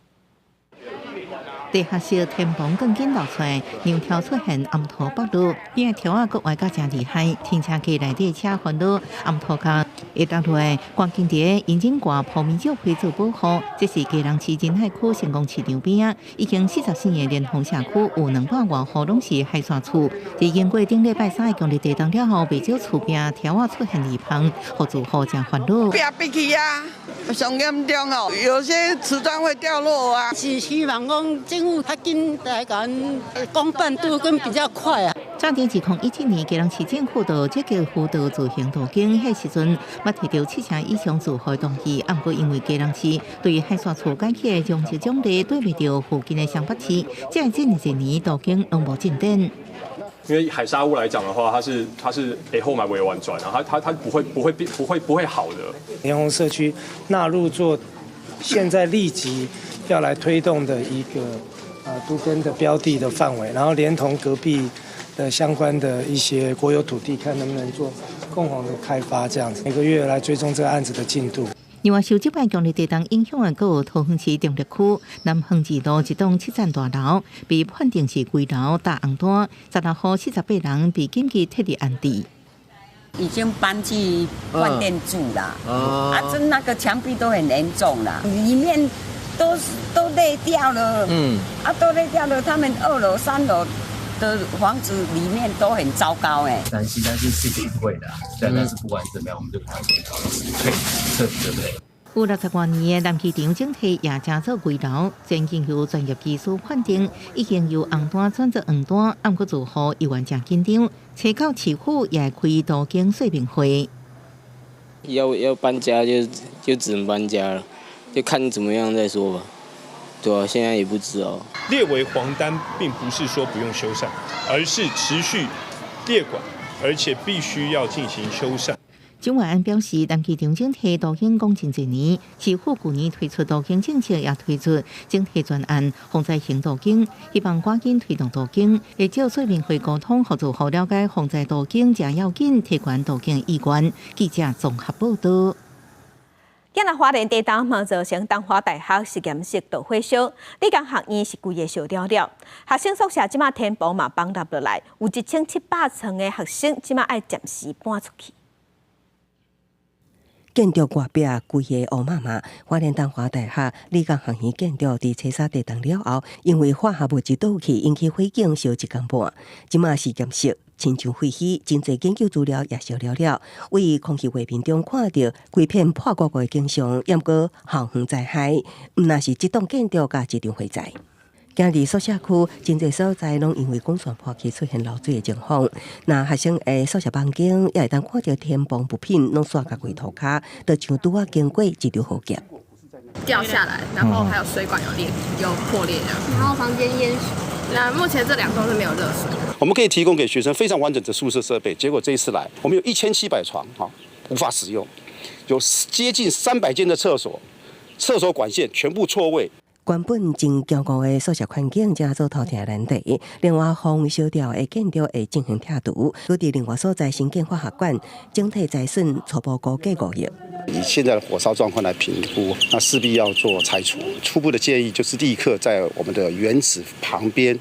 地下室天棚更紧露出来，牛条出现暗土北路，边个条啊阁歪甲真厉害，停车机内底车翻倒，暗土甲一搭落来，关键伫引擎挂铺面少批做保护。这是基隆市仁爱区成功市场边啊，已经44个连峰社区有200多户拢是海沙厝。伫经过顶礼拜3强烈地震了后，不少厝边条啊出现裂缝，互住户真烦恼。壁去啊，上严重哦，有些瓷砖会掉落啊。是希望讲政府较紧来甲公办度跟比较快啊。早伫2017年，基隆市政府就积极辅导自行途径，迄时阵捌摕到7成以上住户同意，不过因为基隆市对于海沙厝改起的种植奖励对袂到附近的乡北市，这1年途径拢无进展。因为海沙屋来讲的话，它是后买为完转，然后它不会好的。莲红社区纳入做现在立即要来推动的一个都更的标的的范围，然后连同隔壁的相关的一些国有土地，看能不能做共同的开发，这样子每个月来追踪这个案子的进度。另外，受这摆强烈地震影响的，还有桃园市中立区南横二路一栋7层大楼，被判定是危楼搭红单，16户48人被紧急撤离安置。已经搬去饭店住了，这那个墙壁都很严重了，里面都裂掉了，都裂掉了。他们2楼、3楼的房子里面都很糟糕哎。但是事情会的，但是不管怎么样，我们就考虑彻底对不对？有60多年的南机场整体也加做危楼，曾经由专业技术判定，已经由红单转做黄单，暗过住户意愿真紧张。车口市府也开途径说明会。要搬家就只能搬家了，就看怎么样再说吧。对啊，现在也不知道。列为黄单，并不是说不用修缮，而是持续列管，而且必须要进行修缮。蒋万安表示，南机场整体导向工程1年，市府去年推出导向政策，也推出整体专案，防灾行导径，希望赶紧推动导径，会照说明会沟通，合作好了解防灾导径正要紧，提悬导径意愿。记者综合报道。今日花莲地震嘛造成东华大学实验室大火烧，理工学院是规个烧了了。学生宿舍即马天棚嘛崩塌落来，有1700层的学生即马爱暂时搬出去。建筑外壁规个乌麻麻，花莲东华大学理工学院建筑伫初三地震了后，因为化学物质倒去引起火警烧1天半，即马实验室亲像废墟，真侪研究资料也烧了了。为空气画面中看到规片破骨骨的景象，也毋过校园灾害，毋那是一栋建筑甲一场火灾。今日宿舍区真侪所在拢因为管线破去出现漏水的情况，那学生的宿舍房间也会当看到天棚物品拢刷甲规涂骹，就像拄啊经过一场浩劫。掉下来，然后还有水管有破裂这样，然后房间淹水。那目前这2栋是没有热水。我们可以提供给学生非常完整的宿舍设备，结果这一次来，我们有1700床无法使用，有接近300间的厕所管线全部错位。原本真坚固的宿舍环境，正做头条难题。另外，防烧掉的建筑会进行拆除。各地另外所在新建化学馆，整体财损初步估计5亿。以现在的火烧状况来评估，那势必要做拆除。初步的建议就是立刻在我们的原址旁边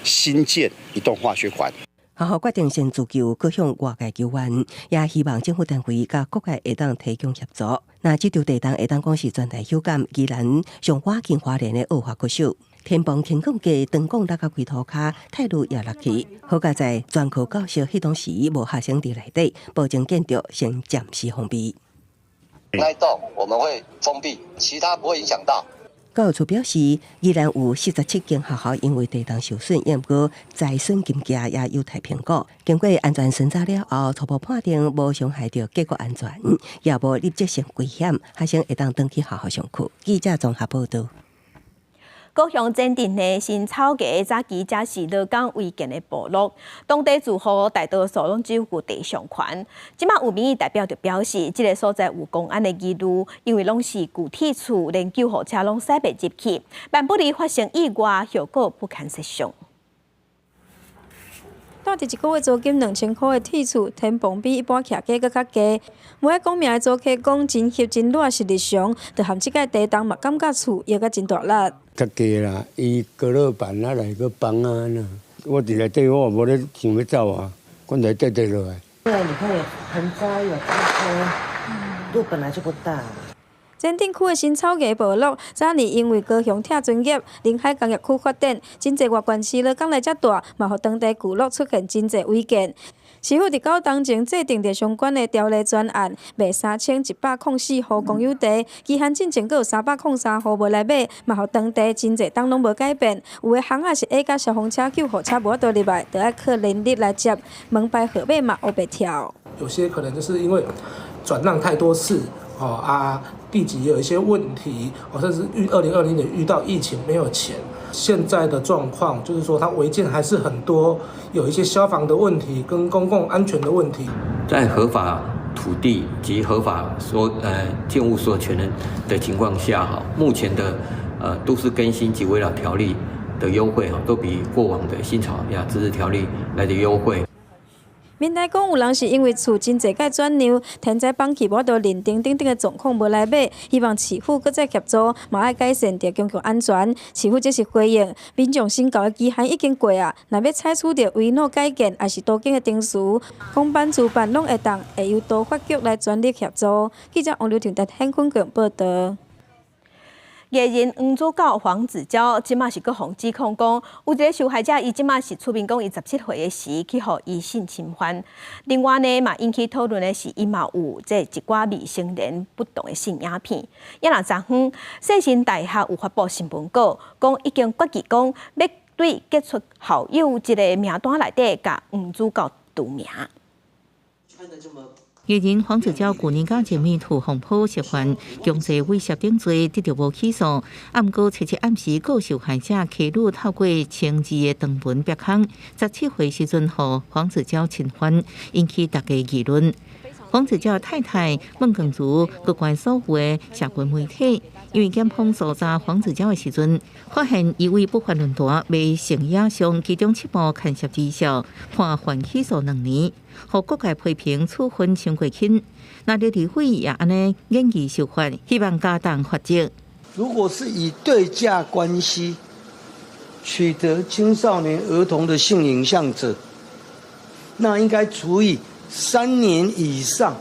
新建一栋化学馆。学校决定先自救，各向外界求援，也希望政府单位甲各界会当提供协助。那这场地震会当讲是全台有感，宜兰上瓦近花莲的恶化国手，天棚天空架灯光落到规涂骹，态度也落去。好在在全校教室迄当时无学生伫内底，保证建筑先暂时封闭。那一栋我们会封闭，其他不会影响到。教育处表示，依然有47间学校因为地动受损，也毋过在损金额也有待评估。经过安全审查了后，初步判定无伤害到结构安全，也无立即性危险，学生会当登去学校上课。记者综合报道。高雄镇镇的新草街早期才是乐港违建的部落，当地住户大多数拢只有地上权。即马有民意代表就表示，这个所在有公安的疑虑，因为拢是旧铁厝，连救护车拢驶袂入去，万不利发生意外，效果不堪设想。住伫1个月租金2000块的铁厝，天棚比一般徛价搁较低。每个讲名的租客讲真翕真热是日常，就含即个地动嘛感觉厝摇甲真大力。较低啦，伊隔热板啊来个帮啊那，我伫内底我无咧想要走啊，我来跌落来。对，你看有盆栽有花棵，路本来就不大。镇镇区的新草街部落，早年因为高雄铁专业、临海工业区发展，真侪外县市乐港来遮大，嘛互当地聚落出现真侪违建。市府伫9当前制定着相关的条例专案，卖3104户公有地，期限进前阁有303户无来买，嘛互当地真侪档拢无改变。有的巷仔是甲消防车、救护车无法度入来，就要靠人力来接，门牌号码嘛黑白跳。有些可能就是因为转让太多次。地籍也有一些问题，甚至2020年遇到疫情没有钱。现在的状况就是说，它违建还是很多，有一些消防的问题跟公共安全的问题。在合法土地及合法建物所有权人的情况下，目前的都市更新及危老条例的优惠都比过往的新草亚自治条例来的优惠。民代讲有人是因为厝真侪改转让，天灾放弃无法度认定等等的状况无来买，希望市府搁再协助，嘛爱改善着公共安全。市府即是回应，民众申告的期限已经过啊，若要采取着违诺改建，还是多建的定数，公办主办拢会当会由都法局来全力协助。记者王柳婷在香港报道。艺人黄子佼黄子佼，即马是搁互指控讲，有一个受害者，伊即马是出面讲，伊17岁的时去互伊性侵犯。另外呢，嘛引起讨论的是，伊嘛有这一寡未成年不当的性影片。也若昨昏，世新大学有发布新闻稿，讲已经决议讲，要对结出校友一个名单内底，甲黄子佼除名。艺人黄子佼去年甲前面涂红埔涉犯强制威胁等罪，得到无起诉。毋过17暗时，各受害者妻女透过称字的长文表康，17岁时阵互黄子佼侵犯，引起大家议论。黄子佼太太孟耿如各关所有的社群媒体，因为检方搜查黄子佼的时阵，发现伊为不法论坛未成影像其中7部牵涉绩效，判缓起诉2年，互各界批评处分伤过轻。那刘立辉也安尼建议修法，希望加重罚则。如果是以对价关系取得青少年儿童的性影像者，那应该处以3年以上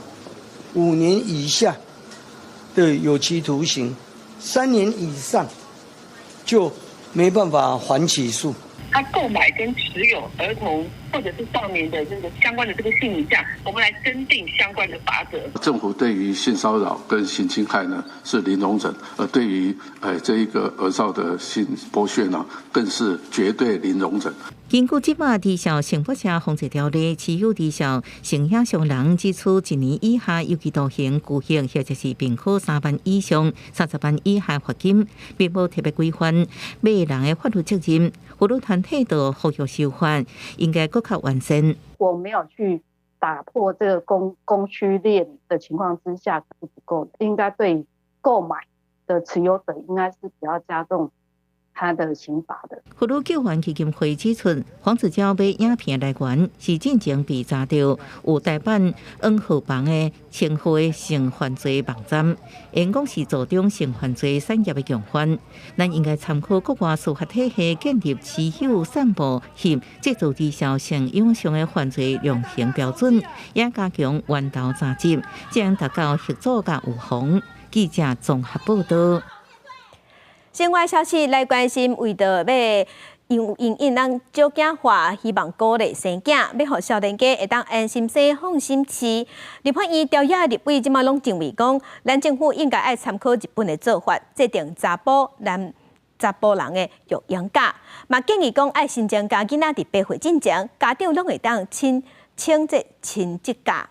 5年以下的有期徒刑，3年以上就没办法缓起诉。他购买跟持有儿童或者是少年的这个相关的这个性影像，我们来增订相关的罚则。政府对于性骚扰跟性侵害呢是零容忍，而对于这一个儿少的性剥削呢，更是绝对零容忍。根据即马低效性剥削防治条例，持有低效性影像人指处1年以下有期徒刑、拘役，或者是并科3万以上30万以下罚金，并无特别规范买人的法律责任。法律团体的呼吁修法应该更加完善。我没有去打破这个供需链的情况之下是不够的，应该对购买的持有者应该是比较加重他的刑罚的。法律救援基金会指出，黄子佼买影片来源是进前被查到有台版N号房的称呼的性犯罪网站，因讲是助长性犯罪产业的强犯。咱应该参考国外司法体系建立持有、散布、翕、制造低效性影像的犯罪量刑标准，也加强源头查缉，将达到协助甲预防。记者综合报道。另外消息来关心，为着要因咱少子化，希望鼓励生囝，要互少年家会当安心生、放心饲。立法院调查立委即马拢认为讲，咱政府应该爱参考日本的做法，制定查甫人的育养假，嘛建议讲爱新增加囡仔伫8岁之前，家长拢会当请这亲职假。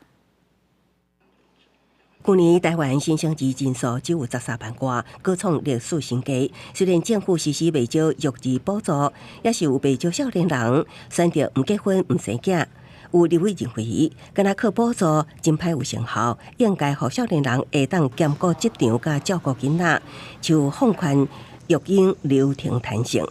去年台湾新生儿人数只有13万多，高创历史新低。虽然政府实施未少育儿补助，也是有未少少年人选择唔结婚、唔生囝。有立委认为，敢若靠补助真歹有成效，应该互少年人会当兼顾职场甲照顾囡仔，就放宽育婴流程弹性，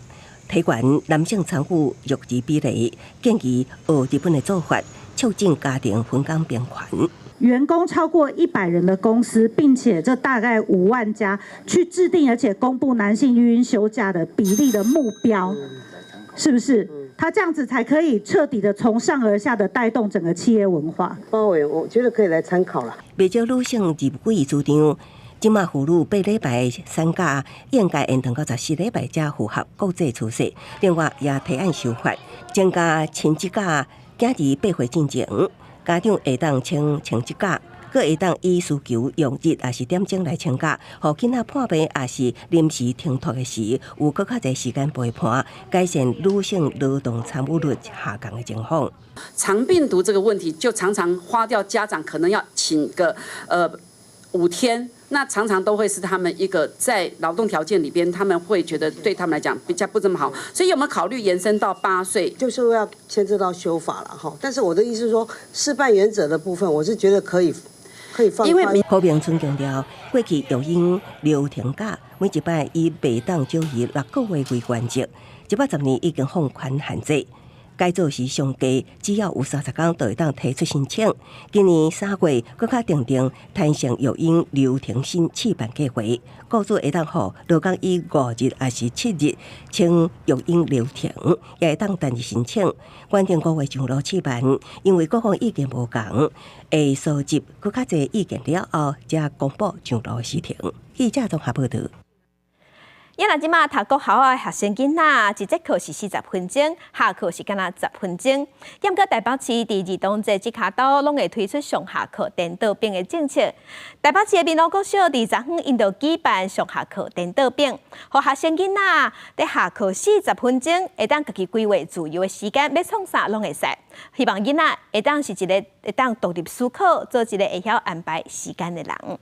提悬男性参与育儿比例，建议学日本的做法，促进家庭分工平权。员工超过100人的公司，并且这大概5万家去制定而且公布男性育婴休假的比例的目标，是不是？他这样子才可以彻底的从上而下的带动整个企业文化。包伟，我觉得可以来参考了。未少女性入几主张，今麦妇女8礼拜产假应该延长到14礼拜才符合国际趋势。另外也提案修法，增加亲职假，囝儿8岁之前。家长会当请亲职假，阁会当依需求用日也是点钟来请假，互囡仔破病也是临时停托的时，有搁较侪时间陪伴，改善女性劳动参与率下降的情况。肠病毒这个问题，就常常花掉家长可能要请个5天。那常常都会是他们一个在劳动条件里边，他们会觉得对他们来讲比较不这么好，所以有没有考虑延伸到8岁？就是要牵涉到修法了哈。但是我的意思是说，示范原则的部分，我是觉得可以放宽。侯明春强调，过去育婴流程假每一摆以未当少于6个月为原则，这摆10年已经放宽限制。改造时上低，只要有30天就会当提出申请。今年3月，更加订定弹性育婴流程新试办计划，雇主会当互劳工以5日还是7日请育婴流程，也会当单日申请。原定5月上路试办，因为各方意见无同，会收集更加侪意见了后，才公布上路时程。记者综合报道。因若即马读国校的学生囡仔，一节课是40分钟，下课时间10分钟。严格台北市第2冬节即卡岛拢会推出上下课颠倒并的政策。台北市的民乐国小伫昨昏因就举办上下课颠倒并，互学生囡仔伫下课40分钟会当家己规划自由的时间，要创啥拢会使。希望囡仔会当是一个会当独立思考，做一个会晓安排时间的人。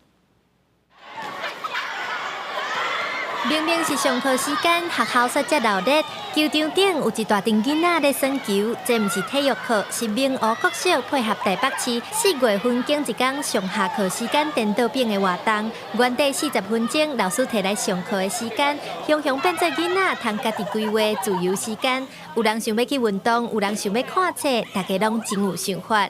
明明是上课时间，学校却遮热闹。球场顶有一大群囡仔咧耍球，这毋是体育课，是明湖国小配合台北市4月份经一天上下课时间颠倒并的活动。原地40分钟，老师摕来上课的时间，雄雄变做囡仔通家己规划自由时间。有人想要去运动，有人想要看册，大家拢真有想法。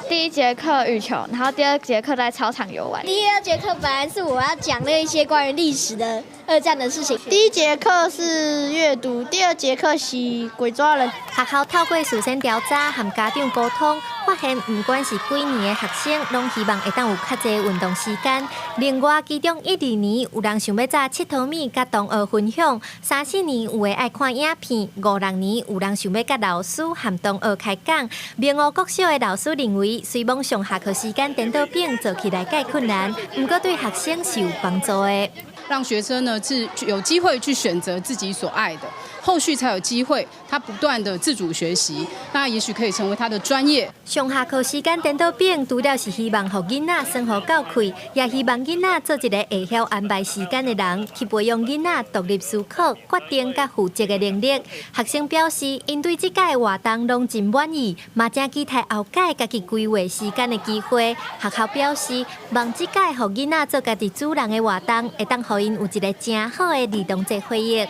第1节课羽球，然后第2节课在操场游玩。第2节课本来是我要讲那一些关于历史的2战的事情。第1节课是阅读，第2节课是鬼抓人。学校透过事先调查和家长沟通，发现不管是几年的学生，拢希望会当有较侪运动时间。另外，其中1、2年有人想要早7淘米甲同学分享，3、4年有的爱看影片，5、6年有人想要甲老师和同学开讲。明湖国小的老师认为，虽望上下课时间颠倒并做起来介困难，不过对学生是有帮助的。让学生呢是有机会去选择自己所爱的，后续才有机会他不断的自主学习，那也许可以成为他的专业。上下课时间颠倒并，除了是希望让囡仔生活够快，也希望囡仔做一个会晓安排时间的人，去培养囡仔独立思考、决定甲负责的能力。学生表示，因对这届活动拢真满意，嘛正期待后届家己规划时间的机会。学校表示，望这届让囡仔做家己主人的活动，会当让因有一个真好的儿童节回忆。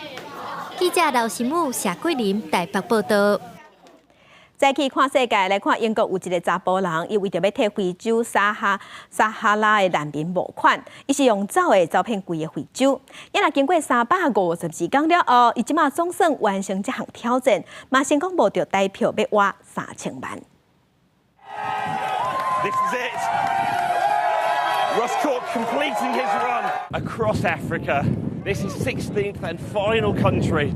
记者刘心武、谢桂林台北报道。再去看世界，来看英国有一个查甫人，伊为着要替非洲撒哈拉的难民募款，伊是用走的走遍规个非洲。因若经过352天了后，伊即马总算完成这项挑战，嘛成功募到代票要挖3000万。This is it. Ross Cook completing his run across Africa. This is 16th and final country.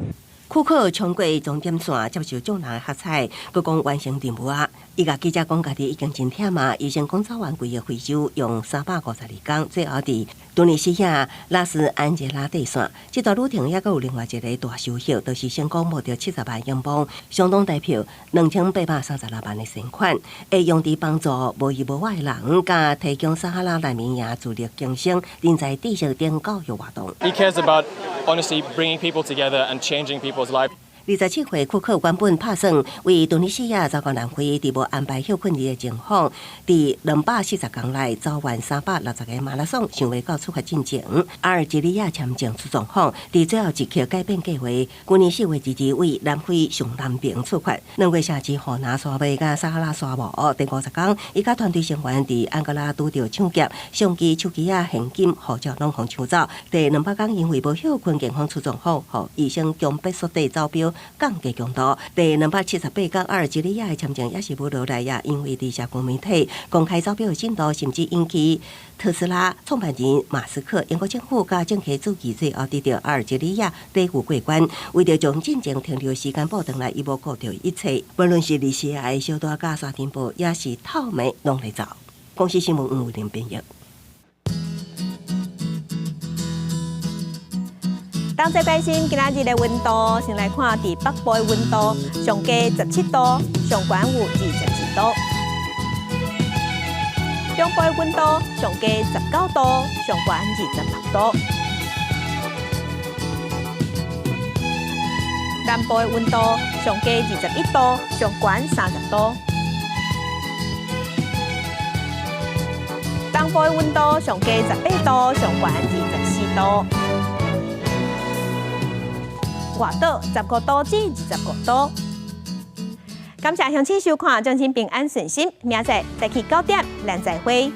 库克冲过终点线，接受众人的喝彩，佮讲完成任务啊！伊甲记者讲，家己已经真忝啊，已经讲走完规个非洲，用352天，最后伫突尼西亚拉斯安杰拉底线。这段旅程也佮有另外一个大收获，就是成功募到70万英镑，相当代表2836万的善款，会用伫帮助无依无赖的人，甲提供撒哈拉南面亚自力更生、人才知识等教育活动。He cares about honestly bringing people together and changing people's lives. 27岁库克原本打算为突尼西亚走到南非，伫无安排休困日的情况，伫240天内走完360个马拉松，想要到出发进前，阿尔及利亚签证出状况，伫最后一刻改变计划，今年4月支为南非上南边出发。2月下至河南沙漠甲撒哈拉沙漠，第50天，伊甲团队成员伫安哥拉拄着抢劫，相机、手机啊、现金、护照拢互抢走。第200天因为无休困健康出状况，互医生强迫缩短招标。降低强度，第278天阿尔及利亚的签证也是无落来呀，因为伫社交媒体公开招标的进度，甚至引起特斯拉创办人马斯克、英国政府甲政客主义最后得到阿尔及利亚第5过关，为着将进程停留时间补回来，伊无顾到一切，无论是利息的小大甲刷电报，也是透明拢来走。公司新闻吴林编译。当再关心今仔日的温度，先来看伫北部的温度，上低17度，上悬有24度；中部的温度上低19度，上悬26度；南部的温度上低21度，上悬30度；东部的温度上低18度，上悬24度。外岛19度至25度。感谢乡亲收看，将请平安顺心，明仔再去9点，咱再会。